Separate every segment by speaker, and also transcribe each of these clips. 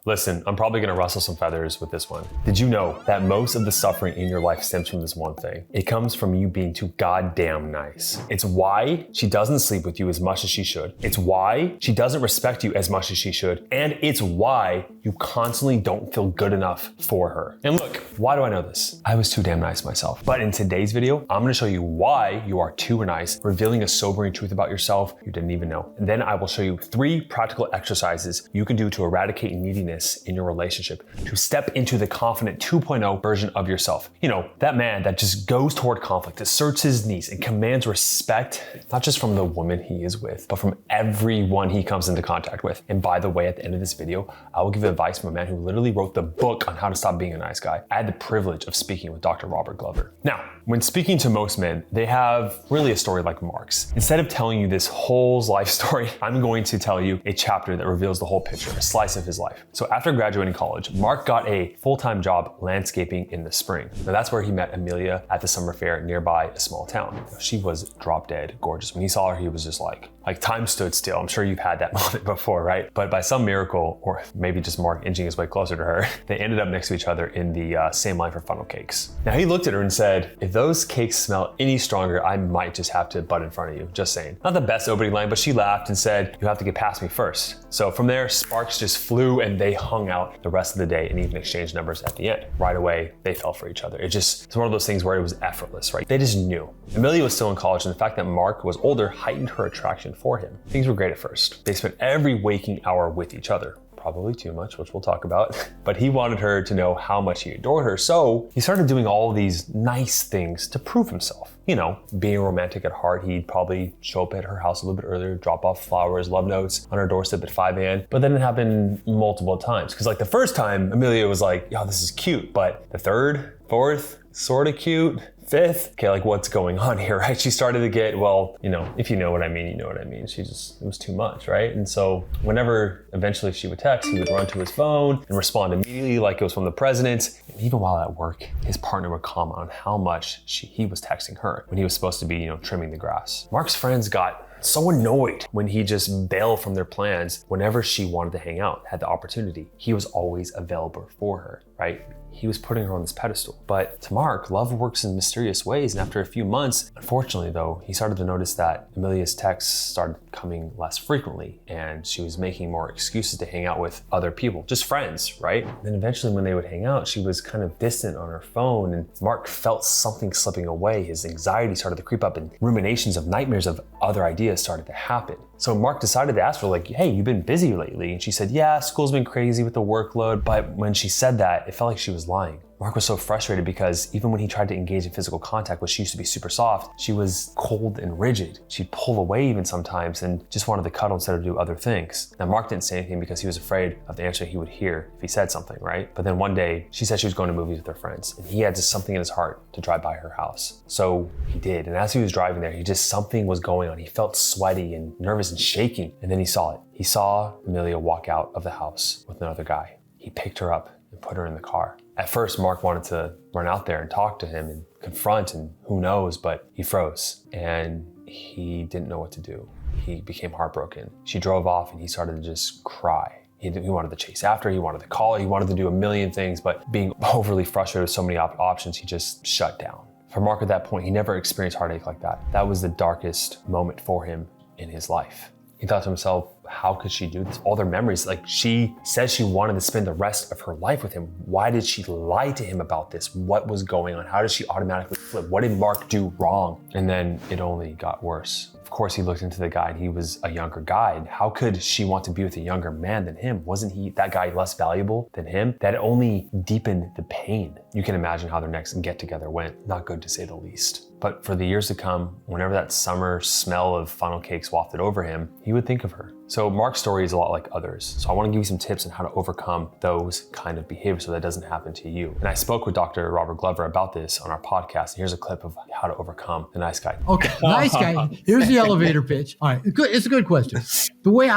Speaker 1: Listen, I'm probably gonna rustle some feathers with this one. Did you know that most of the suffering in your life stems from this one thing? It comes from you being too goddamn nice. It's why she doesn't sleep with you as much as she should. It's why she doesn't respect you as much as she should. And it's why you constantly don't feel good enough for her. And look, why do I know this? I was too damn nice myself. But in today's video, I'm gonna show you why you are too nice, revealing a sobering truth about yourself you didn't even know. And then I will show you 3 practical exercises you can do to eradicate neediness in your relationship, to step into the confident 2.0 version of yourself. You know, that man that just goes toward conflict, asserts his needs, and commands respect, not just from the woman he is with, but from everyone he comes into contact with. And by the way, at the end of this video, I will give advice from a man who literally wrote the book on how to stop being a nice guy. I had the privilege of speaking with Dr. Robert Glover. Now, when speaking to most men, they have really a story like Mark's. Instead of telling you this whole life story, I'm going to tell you a chapter that reveals the whole picture, a slice of his life. So after graduating college, Mark got a full-time job landscaping in the spring. Now that's where he met Amelia at the summer fair nearby a small town. She was drop dead gorgeous. When he saw her, he was just like time stood still. I'm sure you've had that moment before, right? But by some miracle, or maybe just Mark inching his way closer to her, they ended up next to each other in the same line for funnel cakes. Now he looked at her and said, if those cakes smell any stronger, I might just have to butt in front of you, just saying. Not the best opening line, but she laughed and said, you have to get past me first. So from there, sparks just flew and they hung out the rest of the day and even exchanged numbers at the end. Right away, they fell for each other. It's one of those things where it was effortless, right? They just knew. Amelia was still in college, and the fact that Mark was older heightened her attraction for him. Things were great at first. They spent every waking hour with each other. Probably too much, which we'll talk about. But he wanted her to know how much he adored her, so he started doing all of these nice things to prove himself. You know, being romantic at heart, he'd probably show up at her house a little bit earlier, drop off flowers, love notes on her doorstep at 5 a.m. But then it happened multiple times. Because like the first time, Amelia was like, yo, this is cute. But the third, fourth, sort of cute. 5th, okay, like what's going on here, right? She started to get, well, you know, if you know what I mean, you know what I mean. It was too much, right? And so whenever eventually she would text, he would run to his phone and respond immediately like it was from the president. And even while at work, his partner would comment on how much he was texting her when he was supposed to be, you know, trimming the grass. Mark's friends got so annoyed when he just bailed from their plans whenever she wanted to hang out, had the opportunity. He was always available for her, right? He was putting her on this pedestal. But to Mark, love works in mysterious ways. And after a few months, unfortunately though, he started to notice that Amelia's texts started coming less frequently and she was making more excuses to hang out with other people, just friends, right? And then eventually when they would hang out, she was kind of distant on her phone and Mark felt something slipping away. His anxiety started to creep up and ruminations of nightmares of other ideas started to happen. So Mark decided to ask her like, hey, you've been busy lately? And she said, yeah, school's been crazy with the workload. But when she said that, it felt like she was lying. Mark was so frustrated because even when he tried to engage in physical contact, which she used to be super soft, she was cold and rigid. She'd pull away even sometimes and just wanted to cuddle instead of do other things. Now Mark didn't say anything because he was afraid of the answer he would hear if he said something, right? But then one day she said she was going to movies with her friends and he had just something in his heart to drive by her house. So he did. And as he was driving there, something was going on. He felt sweaty and nervous and shaking. And then he saw it. He saw Amelia walk out of the house with another guy. He picked her up and put her in the car. At first, Mark wanted to run out there and talk to him and confront and who knows, but he froze and he didn't know what to do. He became heartbroken. She drove off and he started to just cry. He wanted to chase after her, he wanted to call her, he wanted to do a million things, but being overly frustrated with so many options, he just shut down. For Mark at that point, he never experienced heartache like that. That was the darkest moment for him in his life. He thought to himself, how could she do this? All their memories, like she said she wanted to spend the rest of her life with him. Why did she lie to him about this? What was going on? How did she automatically flip? What did Mark do wrong? And then it only got worse. Of course, he looked into the guy and he was a younger guy. And how could she want to be with a younger man than him? Wasn't that guy less valuable than him? That only deepened the pain. You can imagine how their next get together went. Not good to say the least. But for the years to come, whenever that summer smell of funnel cakes wafted over him, he would think of her. So Mark's story is a lot like others. So I want to give you some tips on how to overcome those kind of behaviors so that doesn't happen to you. And I spoke with Dr. Robert Glover about this on our podcast. And here's a clip of how to overcome the nice guy.
Speaker 2: Okay, nice guy. Here's the elevator pitch. All right, good. It's a good question. The way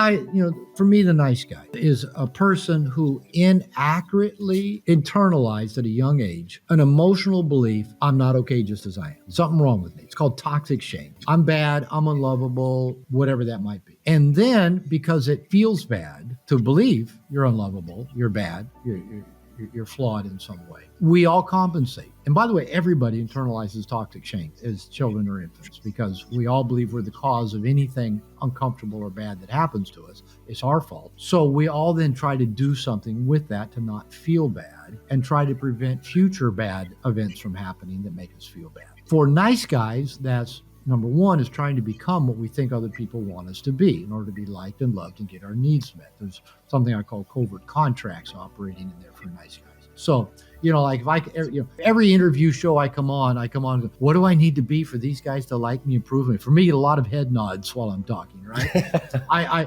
Speaker 2: for me, the nice guy is a person who inaccurately internalized at a young age an emotional belief, I'm not okay just as I am. Something wrong with me. It's called toxic shame. I'm bad, I'm unlovable, whatever that might be. And then, because it feels bad to believe you're unlovable, you're bad, you're flawed in some way. We all compensate. And by the way, everybody internalizes toxic shame as children or infants because we all believe we're the cause of anything uncomfortable or bad that happens to us. It's our fault. So we all then try to do something with that to not feel bad and try to prevent future bad events from happening that make us feel bad. For nice guys, that's number one, is trying to become what we think other people want us to be in order to be liked and loved and get our needs met. There's something I call covert contracts operating in there for nice guys. So, like if I, every interview show I come on, and go, what do I need to be for these guys to like me, improve me? For me, get a lot of head nods while I'm talking, right? I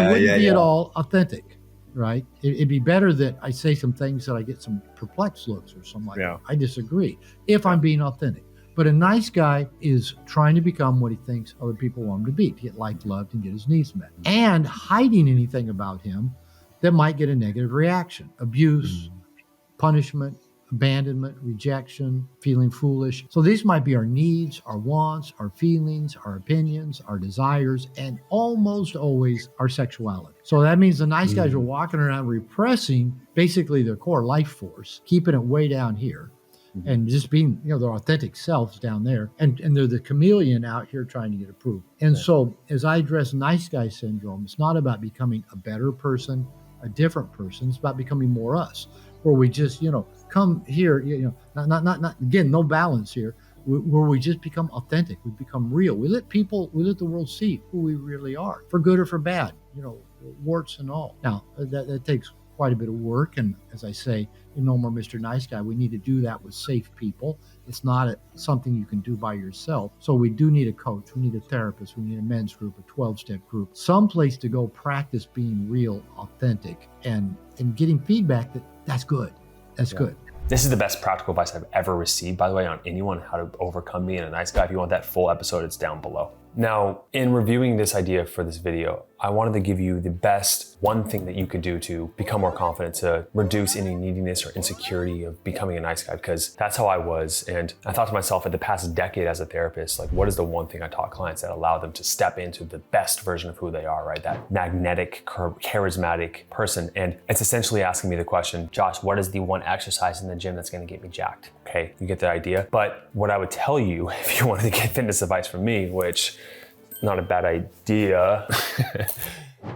Speaker 2: wouldn't be at all authentic, right? It'd be better that I say some things that I get some perplexed looks or something like that. I disagree if I'm being authentic. But a nice guy is trying to become what he thinks other people want him to be, to get liked, loved, and get his needs met. And hiding anything about him that might get a negative reaction, abuse, punishment, abandonment, rejection, feeling foolish. So these might be our needs, our wants, our feelings, our opinions, our desires, and almost always our sexuality. So that means the nice guys are walking around repressing basically their core life force, keeping it way down here. And just being, their authentic selves down there. And they're the chameleon out here trying to get approved. And so as I address nice guy syndrome, it's not about becoming a better person, a different person. It's about becoming more us, where we just, come here, not again, no balance here, where we just become authentic. We become real. We let the world see who we really are, for good or for bad, warts and all. Now, that takes quite a bit of work. And as I say, No More Mr. Nice Guy, we need to do that with safe people. It's not something you can do by yourself. So we do need a coach. We need a therapist. We need a men's group, a 12-step group, some place to go practice being real, authentic, and getting feedback that's good. That's good.
Speaker 1: This is the best practical advice I've ever received, by the way, on anyone, how to overcome being a nice guy. If you want that full episode, it's down below. Now, in reviewing this idea for this video, I wanted to give you the best one thing that you could do to become more confident, to reduce any neediness or insecurity of becoming a nice guy, because that's how I was. And I thought to myself, at the past decade as a therapist, like, what is the one thing I taught clients that allowed them to step into the best version of who they are, right? That magnetic, charismatic person. And it's essentially asking me the question, Josh, what is the one exercise in the gym that's gonna get me jacked? Okay, you get the idea. But what I would tell you, if you wanted to get fitness advice from me, which not a bad idea,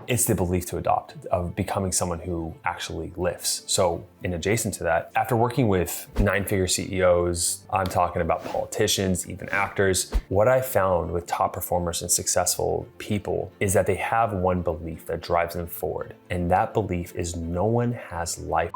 Speaker 1: it's the belief to adopt of becoming someone who actually lifts. So in adjacent to that, after working with 9-figure CEOs, I'm talking about politicians, even actors, what I found with top performers and successful people is that they have one belief that drives them forward. And that belief is no one has life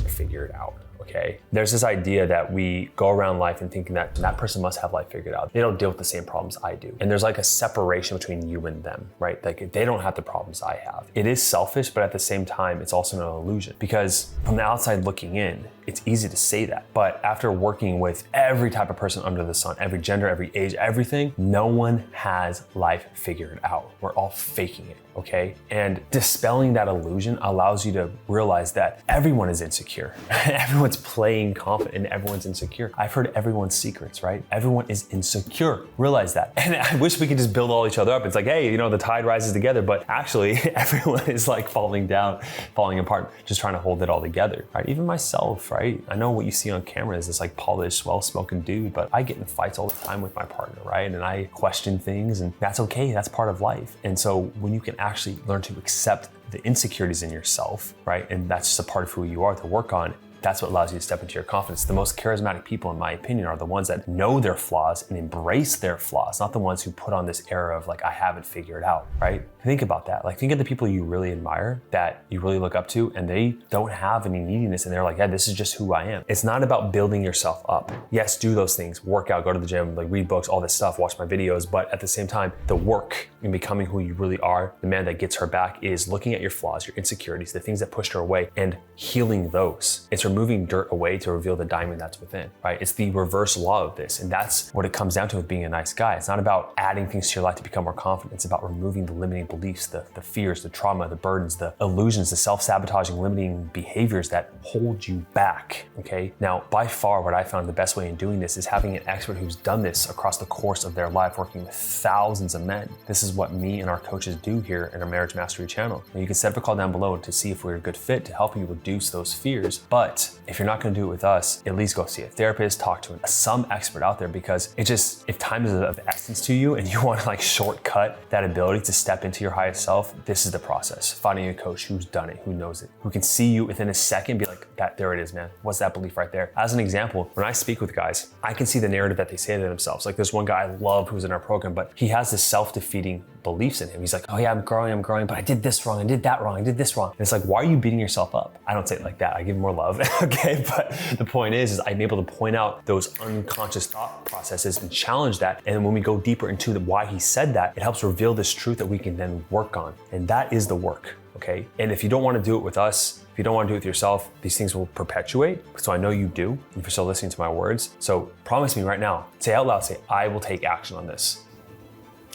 Speaker 1: figured out. Okay. There's this idea that we go around life and thinking that person must have life figured out. They don't deal with the same problems I do. And there's like a separation between you and them, right? Like they don't have the problems I have. It is selfish, but at the same time, it's also an illusion, because from the outside looking in, it's easy to say that. But after working with every type of person under the sun, every gender, every age, everything, no one has life figured out. We're all faking it. Okay. And dispelling that illusion allows you to realize that everyone is insecure. Everyone's playing confident and everyone's insecure. I've heard everyone's secrets, right? Everyone is insecure. Realize that. And I wish we could just build all each other up. It's like, hey, the tide rises together, but actually everyone is like falling down, falling apart, just trying to hold it all together, right? Even myself, right? I know what you see on camera is this like polished, well-spoken dude, but I get in fights all the time with my partner, right? And I question things, and that's okay. That's part of life. And so when you can actually learn to accept the insecurities in yourself, right? And that's just a part of who you are to work on. That's what allows you to step into your confidence. The most charismatic people, in my opinion, are the ones that know their flaws and embrace their flaws, not the ones who put on this era of like, I have it figured out, right? Think about that. Like, think of the people you really admire, that you really look up to, and they don't have any neediness, and they're like, yeah, this is just who I am. It's not about building yourself up. Yes, do those things, work out, go to the gym, like read books, all this stuff, watch my videos, but at the same time, the work in becoming who you really are, the man that gets her back, is looking at your flaws, your insecurities, the things that pushed her away, and healing those. It's removing dirt away to reveal the diamond that's within, right? It's the reverse law of this. And that's what it comes down to with being a nice guy. It's not about adding things to your life to become more confident. It's about removing the limiting beliefs, the fears, the trauma, the burdens, the illusions, the self-sabotaging, limiting behaviors that hold you back, okay? Now, by far, what I found the best way in doing this is having an expert who's done this across the course of their life, working with thousands of men. This is what me and our coaches do here in our Marriage Mastery channel. And you can set up a call down below to see if we're a good fit to help you reduce those fears. But if you're not gonna do it with us, at least go see a therapist, talk to some expert out there, because if time is of essence to you and you wanna like shortcut that ability to step into your highest self, this is the process. Finding a coach who's done it, who knows it, who can see you within a second, be like, there it is, man. What's that belief right there? As an example, when I speak with guys, I can see the narrative that they say to themselves. Like there's one guy I love who's in our program, but he has this self-defeating beliefs in him. He's like, oh yeah, I'm growing, but I did this wrong, I did that wrong, I did this wrong. And it's like, why are you beating yourself up? I don't say it like that. I give more love, okay? But the point is I'm able to point out those unconscious thought processes and challenge that. And then when we go deeper into why he said that, it helps reveal this truth that we can then work on. And that is the work, okay? And if you don't want to do it with us, if you don't want to do it with yourself, these things will perpetuate. So I know you do, if you're still listening to my words. So promise me right now, say out loud, say, I will take action on this.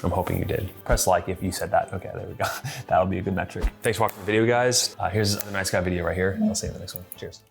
Speaker 1: I'm hoping you did. Press like if you said that. Okay, there we go. That'll be a good metric. Thanks for watching the video, guys. Here's another nice guy video right here. I'll see you in the next one. Cheers.